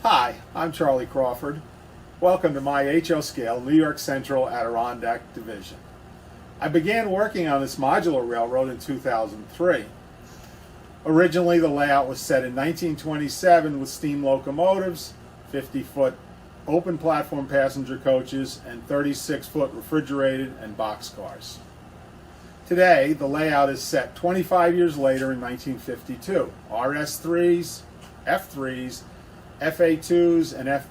Hi, I'm Charlie Crawford. Welcome to my HO scale New York Central Adirondack Division. I began working on this modular railroad in 2003. Originally, the layout was set in 1927 with steam locomotives, 50-foot open platform passenger coaches, and 36-foot refrigerated and boxcars. Today, the layout is set 25 years later in 1952. RS3s, F3s, FA2s, and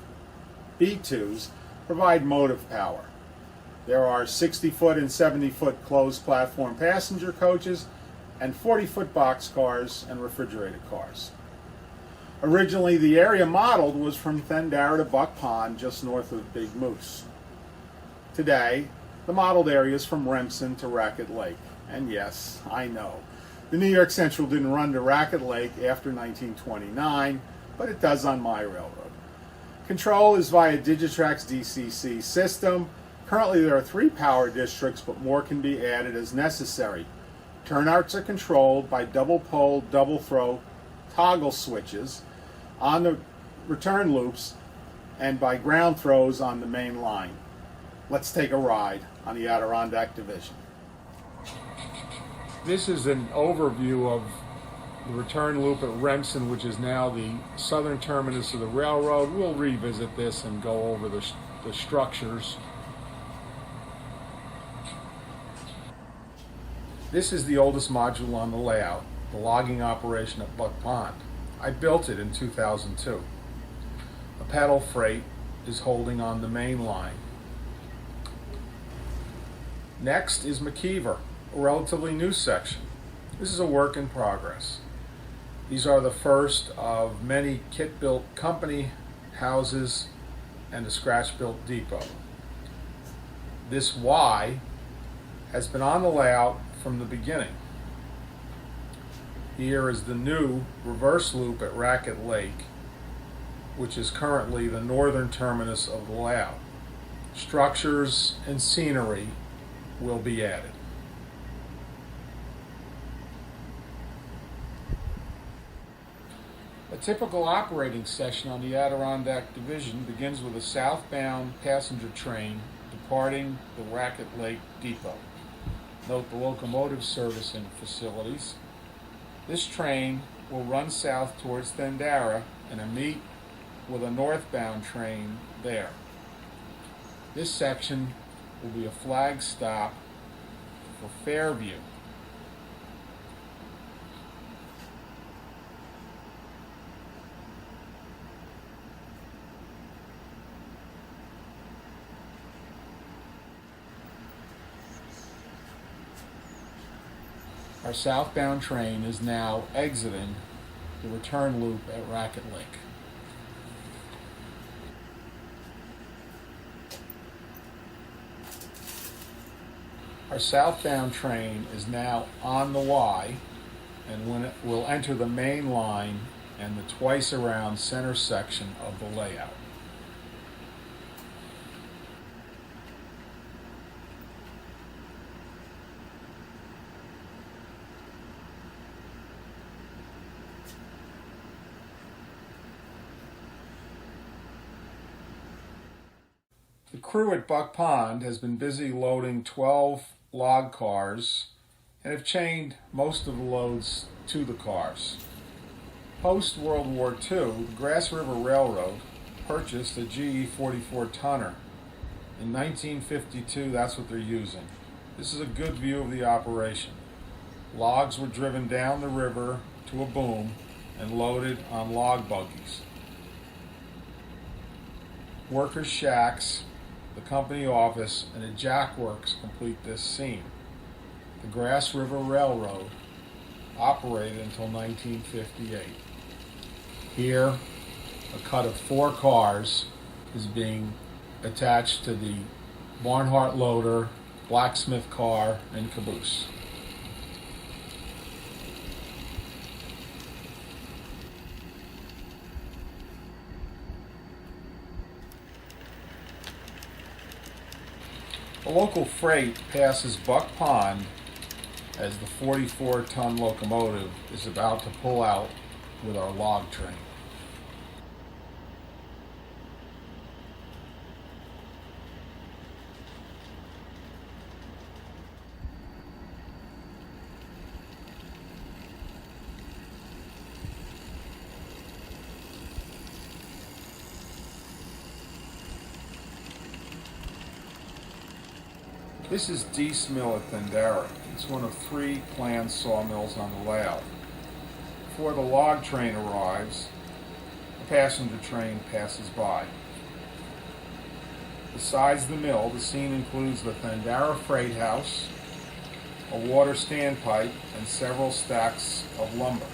FB2s provide motive power. There are 60-foot and 70-foot closed platform passenger coaches and 40-foot boxcars and refrigerated cars. Originally, the area modeled was from Thendara to Buck Pond, just north of Big Moose. Today, the modeled area is from Remsen to Racket Lake. And yes, I know, the New York Central didn't run to Racket Lake after 1929, but it does on my railroad. Control is via Digitrak's DCC system. Currently, there are 3 power districts, but more can be added as necessary. Turnouts are controlled by double pole, double throw toggle switches on the return loops and by ground throws on the main line. Let's take a ride on the Adirondack Division. This is an overview of the return loop at Remsen, which is now the southern terminus of the railroad. We'll revisit this and go over the structures. This is the oldest module on the layout, the logging operation at Buck Pond. I built it in 2002. A pedal freight is holding on the main line. Next is Mckeever, a relatively new section. This is a work in progress. These are the first of many kit-built company houses and a scratch-built depot. This Y has been on the layout from the beginning. Here is the new reverse loop at Racket Lake, which is currently the northern terminus of the layout. Structures and scenery will be added. A typical operating session on the Adirondack Division begins with a southbound passenger train departing the Racket Lake Depot. Note the locomotive servicing facilities. This train will run south towards Thendara and meet with a northbound train there. This section will be a flag stop for Fairview. Our southbound train is now exiting the return loop at Racket Lake. Our southbound train is now on the Y, and when it will enter the main line and the twice around center section of the layout. The crew at Buck Pond has been busy loading 12 log cars and have chained most of the loads to the cars. Post-World War II, the Grass River Railroad purchased a GE 44 tonner. In 1952, that's what they're using. This is a good view of the operation. Logs were driven down the river to a boom and loaded on log buggies. Workers' shacks, the company office, and a jackworks complete this scene. The Grass River Railroad operated until 1958. Here, a cut of 4 cars is being attached to the Barnhart loader, blacksmith car, and caboose. A local freight passes Buck Pond as the 44-ton locomotive is about to pull out with our log train. This is Dease Mill at Thendara. It's one of 3 planned sawmills on the layout. Before the log train arrives, a passenger train passes by. Besides the mill, the scene includes the Thendara Freight House, a water standpipe, and several stacks of lumber.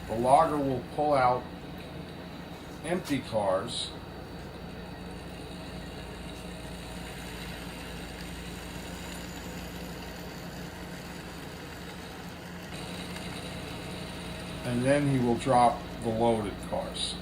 The logger will pull out empty cars and then he will drop the loaded cars.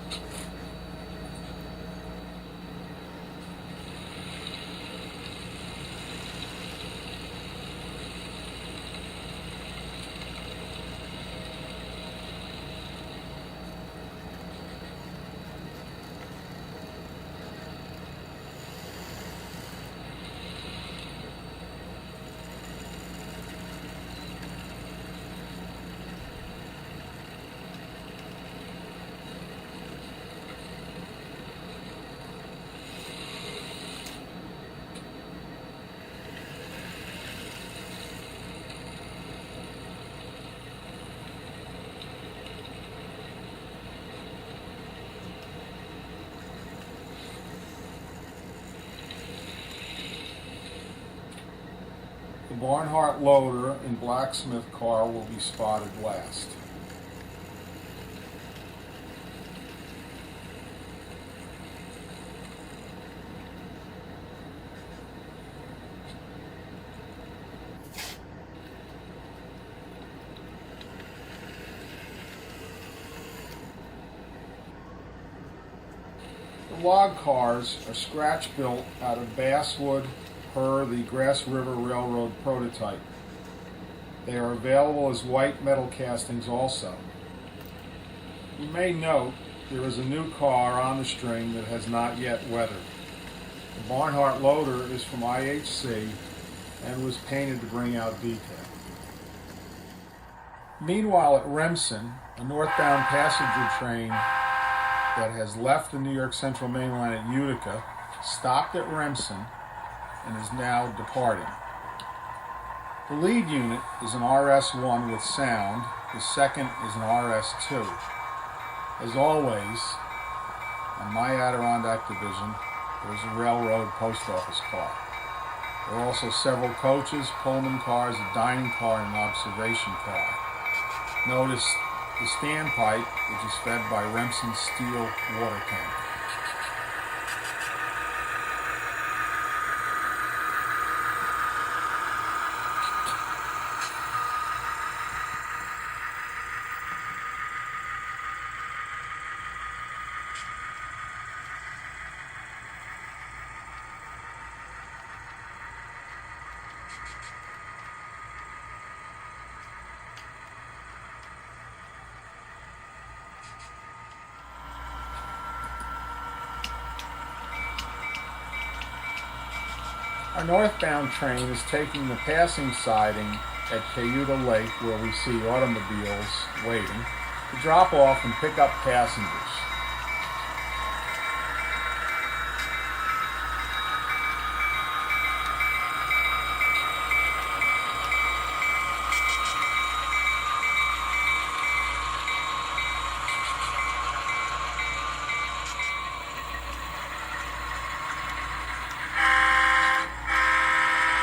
The Barnhart loader and blacksmith car will be spotted last. The log cars are scratch-built out of basswood per the Grass River Railroad prototype. They are available as white metal castings also. You may note there is a new car on the string that has not yet weathered. The Barnhart loader is from IHC and was painted to bring out detail. Meanwhile at Remsen, a northbound passenger train that has left the New York Central Main Line at Utica stopped at Remsen and is now departing. The lead unit is an RS-1 with sound. The second is an RS-2. As always, on my Adirondack division, there's a railroad post office car. There are also several coaches, Pullman cars, a dining car, and an observation car. Notice the standpipe, which is fed by Remsen steel water tank. Our northbound train is taking the passing siding at Cayuga Lake, where we see automobiles waiting, to drop off and pick up passengers.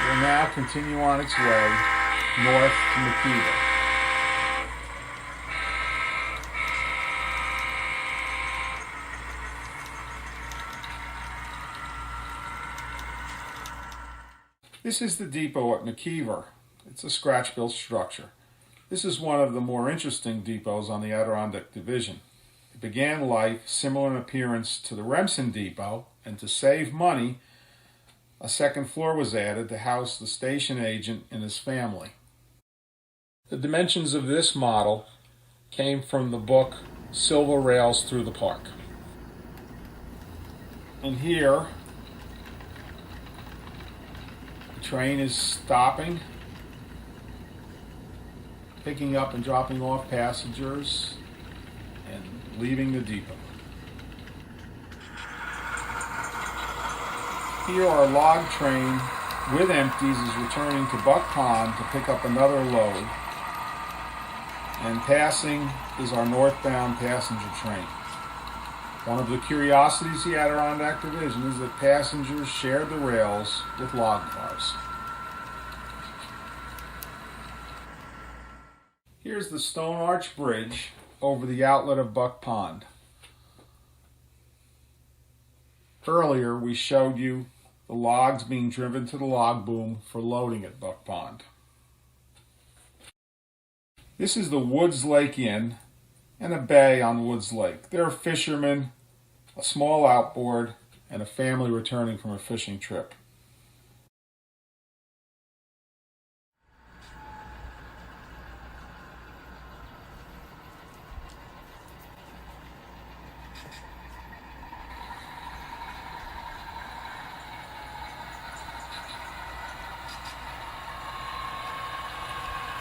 Will now continue on its way north to Mckeever. This is the depot at Mckeever. It's a scratch-built structure. This is one of the more interesting depots on the Adirondack Division. It began life similar in appearance to the Remsen depot, and to save money, a second floor was added to house the station agent and his family. The dimensions of this model came from the book silver rails through the park. And here, the train is stopping, picking up and dropping off passengers, and leaving the depot. Here, our log train with empties is returning to Buck Pond to pick up another load, and passing is our northbound passenger train. One of the curiosities of the Adirondack Division is that passengers shared the rails with log cars. Here's the Stone Arch Bridge over the outlet of Buck Pond. Earlier, we showed you the logs being driven to the log boom for loading at Buck Pond. This is the Woods Lake Inn and a bay on Woods Lake. There are fishermen, a small outboard, and a family returning from a fishing trip.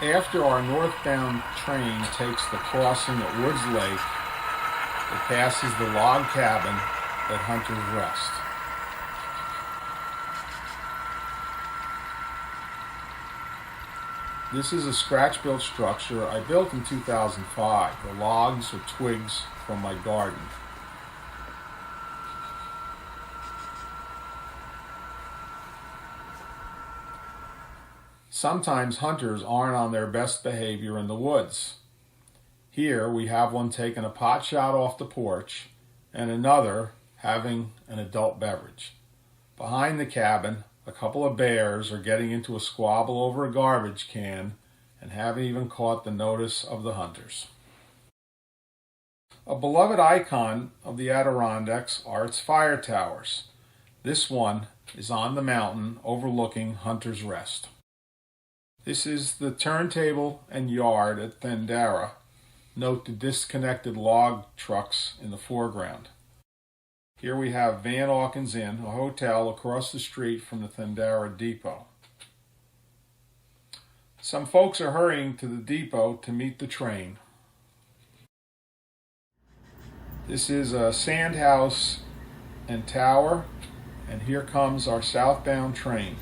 After our northbound train takes the crossing at Woods Lake, it passes the log cabin at Hunter's Rest. This is a scratch-built structure I built in 2005. The logs are twigs from my garden. Sometimes hunters aren't on their best behavior in the woods. Here we have one taking a pot shot off the porch and another having an adult beverage. Behind the cabin, a couple of bears are getting into a squabble over a garbage can and haven't even caught the notice of the hunters. A beloved icon of the Adirondacks are its fire towers. This one is on the mountain overlooking Hunter's Rest. This is the turntable and yard at Thendara. Note the disconnected log trucks in the foreground. Here we have Van Auken's Inn, a hotel across the street from the Thendara depot. Some folks are hurrying to the depot to meet the train. This is a sand house and tower, and here comes our southbound train.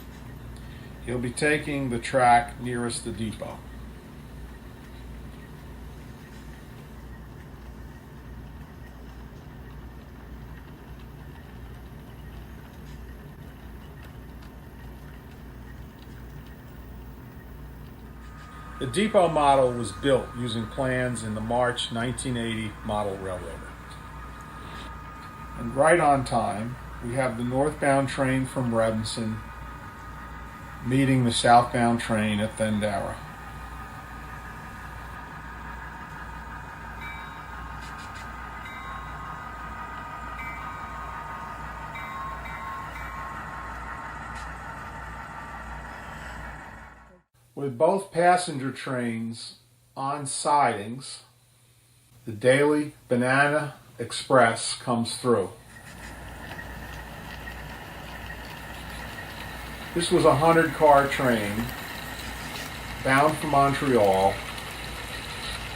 He'll be taking the track nearest the depot. The depot model was built using plans in the March 1980 model railroader. And right on time, we have the northbound train from Remsen meeting the southbound train at Thendara. With both passenger trains on sidings, the daily Banana Express comes through. This was a 100-car train bound for Montreal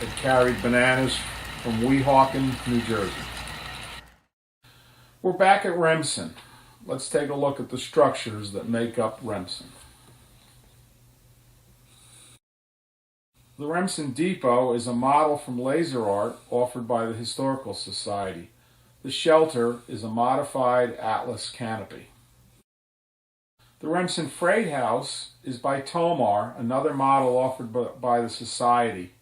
that carried bananas from Weehawken, New Jersey. We're back at Remsen. Let's take a look at the structures that make up Remsen. The Remsen Depot is a model from laser art offered by the Historical Society. The shelter is a modified Atlas canopy. The Remsen Freight House is by Tomar, another model offered by the Society.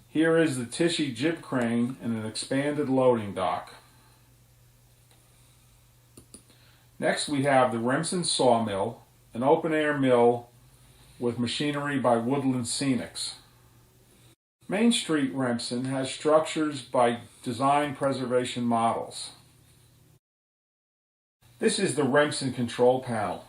Here is the Tichy jib crane and an expanded loading dock. Next we have the Remsen Sawmill, an open-air mill with machinery by Woodland Scenics. Main Street Remsen has structures by design preservation models. This is the Remsen control panel.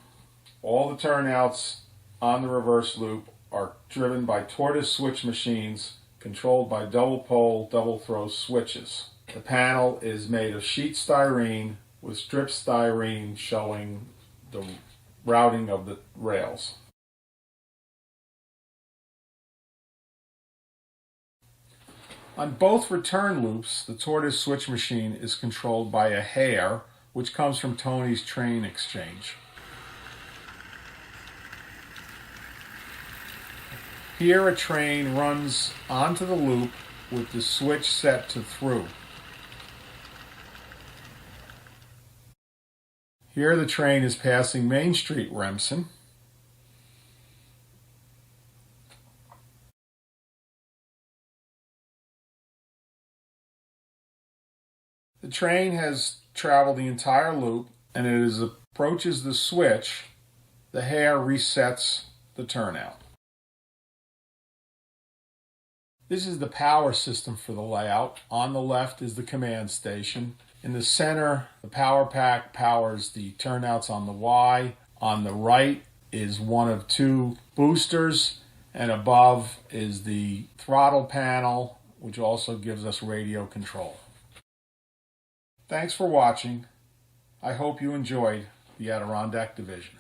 All the turnouts on the reverse loop are driven by tortoise switch machines controlled by double pole, double throw switches. The panel is made of sheet styrene with strip styrene showing the routing of the rails. On both return loops, the tortoise switch machine is controlled by a hair, which comes from Tony's train exchange. Here a train runs onto the loop with the switch set to through. Here the train is passing Main Street, Remsen. The train has traveled the entire loop, and as it approaches the switch, the hair resets the turnout. This is the power system for the layout. On the left is the command station. In the center, the power pack powers the turnouts on the Y. On the right is one of two boosters, and above is the throttle panel, which also gives us radio control. Thanks for watching. I hope you enjoyed the Adirondack Division.